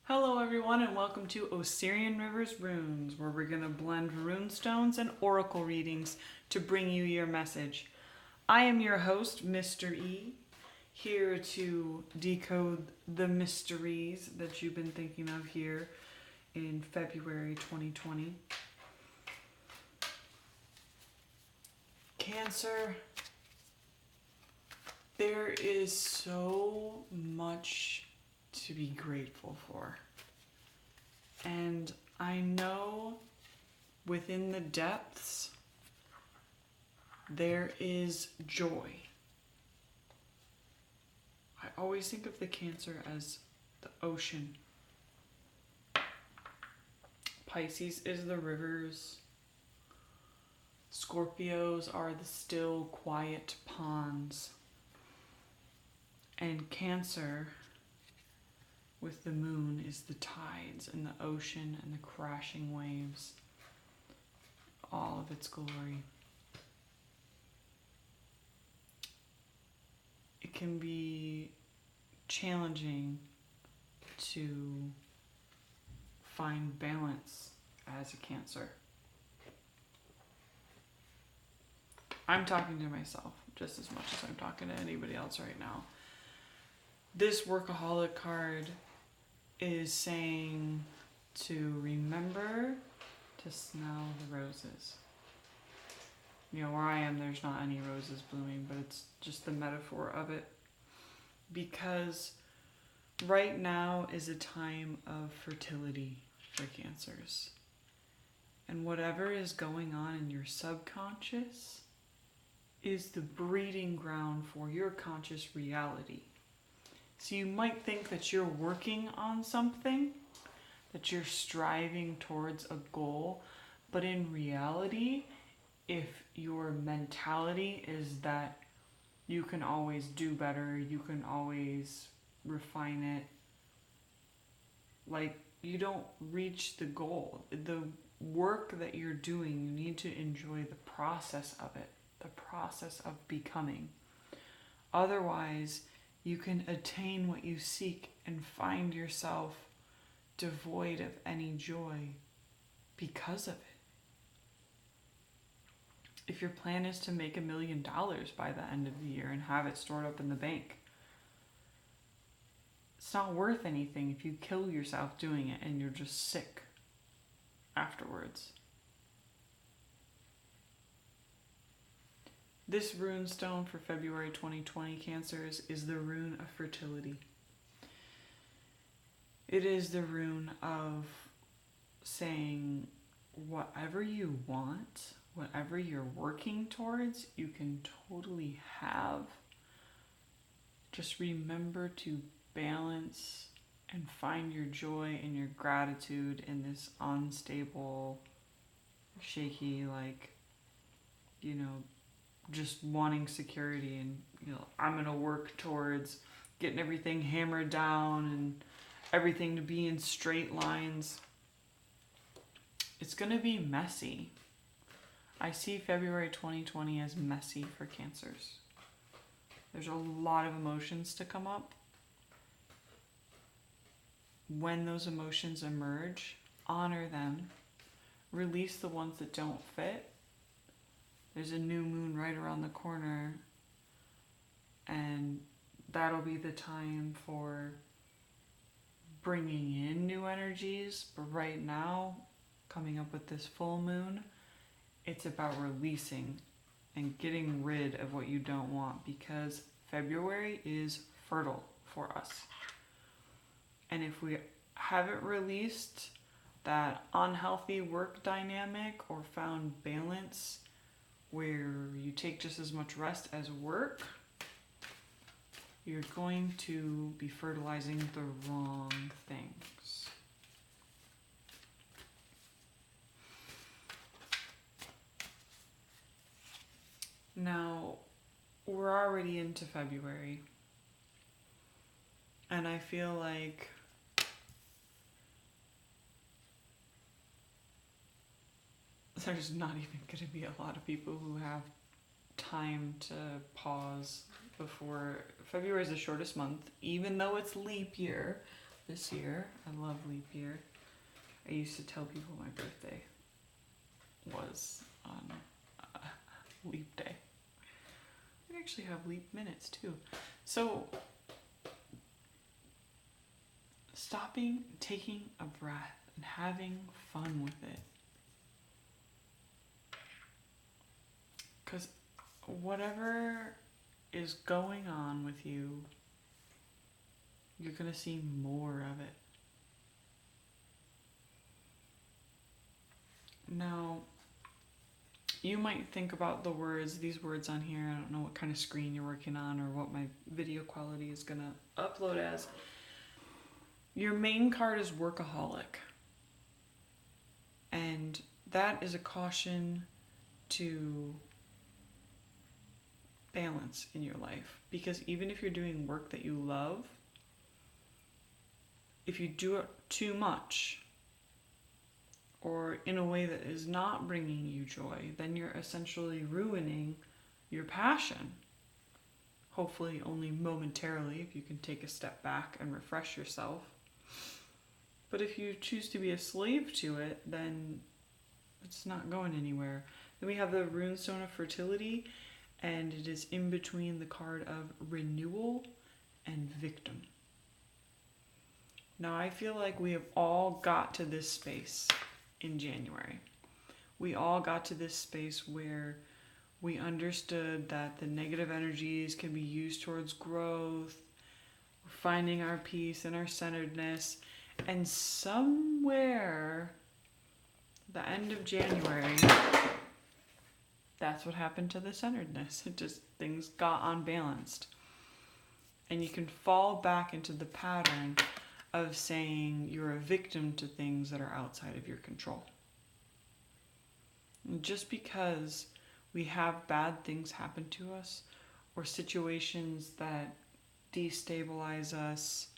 Hello everyone and welcome to Osirian Rivers Runes, where we're going to blend rune stones and oracle readings to bring you your message. I am your host, Mr. E, here to decode the mysteries that you've been thinking of here in February 2020. Cancer, there is so much to be grateful for. And I know within the depths there is joy. I always think of the Cancer as the ocean. Pisces is the rivers. Scorpios are the still, quiet ponds. And Cancer, with the moon, is the tides and the ocean and the crashing waves. All of its glory. It can be challenging to find balance as a Cancer. I'm talking to myself just as much as I'm talking to anybody else right now. This workaholic card is saying to remember to smell the roses. You know, where I am, there's not any roses blooming, but it's just the metaphor of it. Because right now is a time of fertility for Cancers. And whatever is going on in your subconscious is the breeding ground for your conscious reality. So you might think that you're working on something, that you're striving towards a goal, but in reality, if your mentality is that you can always do better, you can always refine it, like you don't reach the goal. The work that you're doing, you need to enjoy the process of it, the process of becoming. Otherwise, you can attain what you seek and find yourself devoid of any joy because of it. If your plan is to make $1 million by the end of the year and have it stored up in the bank, it's not worth anything if you kill yourself doing it and you're just sick afterwards. This rune stone for February 2020 Cancers is the rune of fertility. It is the rune of saying whatever you want, whatever you're working towards, you can totally have. Just remember to balance and find your joy and your gratitude in this unstable, shaky, just wanting security and, I'm going to work towards getting everything hammered down and everything to be in straight lines. It's going to be messy. I see February 2020 as messy for Cancers. There's a lot of emotions to come up. When those emotions emerge, honor them. Release the ones that don't fit. There's a new moon right around the corner, and that'll be the time for bringing in new energies. But right now, coming up with this full moon, it's about releasing and getting rid of what you don't want, because February is fertile for us. And if we haven't released that unhealthy work dynamic or found balance where you take just as much rest as work, you're going to be fertilizing the wrong things. Now, we're already into February, and I feel like there's not even going to be a lot of people who have time to pause before. February is the shortest month, even though it's leap year. this year. I love leap year. I used to tell people my birthday was on leap day. We actually have leap minutes too. So, stopping, taking a breath, and having fun with it. Because whatever is going on with you, you're going to see more of it. Now, you might think about these words on here. I don't know what kind of screen you're working on or what my video quality is going to upload as. Your main card is workaholic. And that is a caution to balance in your life. Because even if you're doing work that you love, if you do it too much or in a way that is not bringing you joy, then you're essentially ruining your passion. Hopefully only momentarily, if you can take a step back and refresh yourself. But if you choose to be a slave to it, then it's not going anywhere. Then we have the Runestone of Fertility, and it is in between the card of Renewal and Victim. Now, I feel like we have all got to this space in January. We all got to this space where we understood that the negative energies can be used towards growth, finding our peace and our centeredness, and somewhere the end of January, that's what happened to the centeredness. It just, things got unbalanced. And you can fall back into the pattern of saying you're a victim to things that are outside of your control. And just because we have bad things happen to us or situations that destabilize us,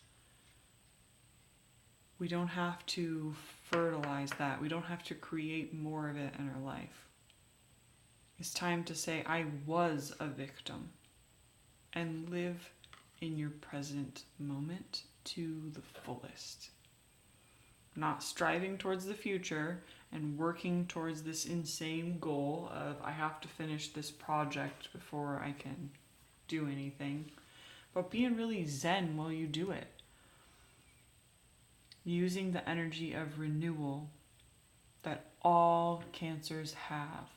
we don't have to fertilize that. We don't have to create more of it in our life. It's time to say, I was a victim, and live in your present moment to the fullest. Not striving towards the future and working towards this insane goal of, I have to finish this project before I can do anything, but being really zen while you do it. Using the energy of renewal that all Cancers have.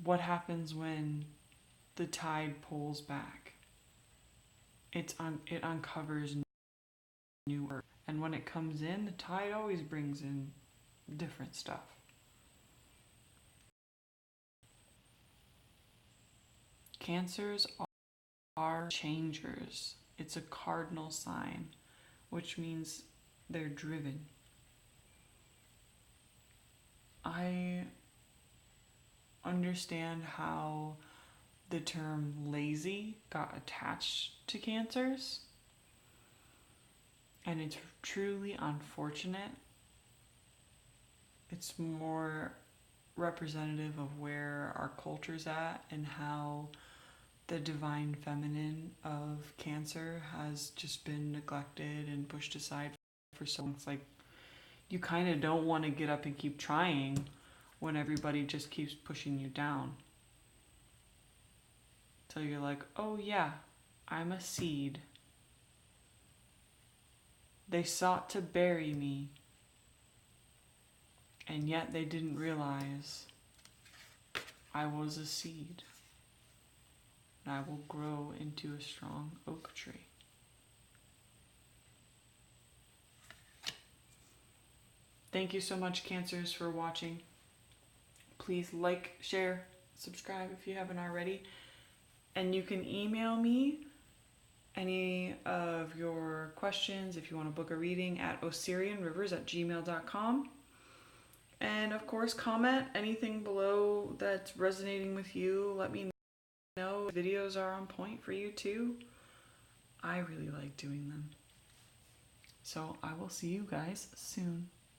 What happens when the tide pulls back? It uncovers new earth. And when it comes in, the tide always brings in different stuff. Cancers are changers. It's a cardinal sign, which means they're driven. I understand how the term lazy got attached to Cancers, and it's truly unfortunate. It's more representative of where our culture's at and how the divine feminine of Cancer has just been neglected and pushed aside for so long. It's like you kind of don't want to get up and keep trying when everybody just keeps pushing you down. So you're like, oh yeah, I'm a seed. They sought to bury me, and yet they didn't realize I was a seed. And I will grow into a strong oak tree. Thank you so much, Cancers, for watching. Please like, share, subscribe if you haven't already. And you can email me any of your questions if you want to book a reading at osirianrivers@gmail.com. And of course, comment anything below that's resonating with you. Let me know if videos are on point for you too. I really like doing them. So I will see you guys soon.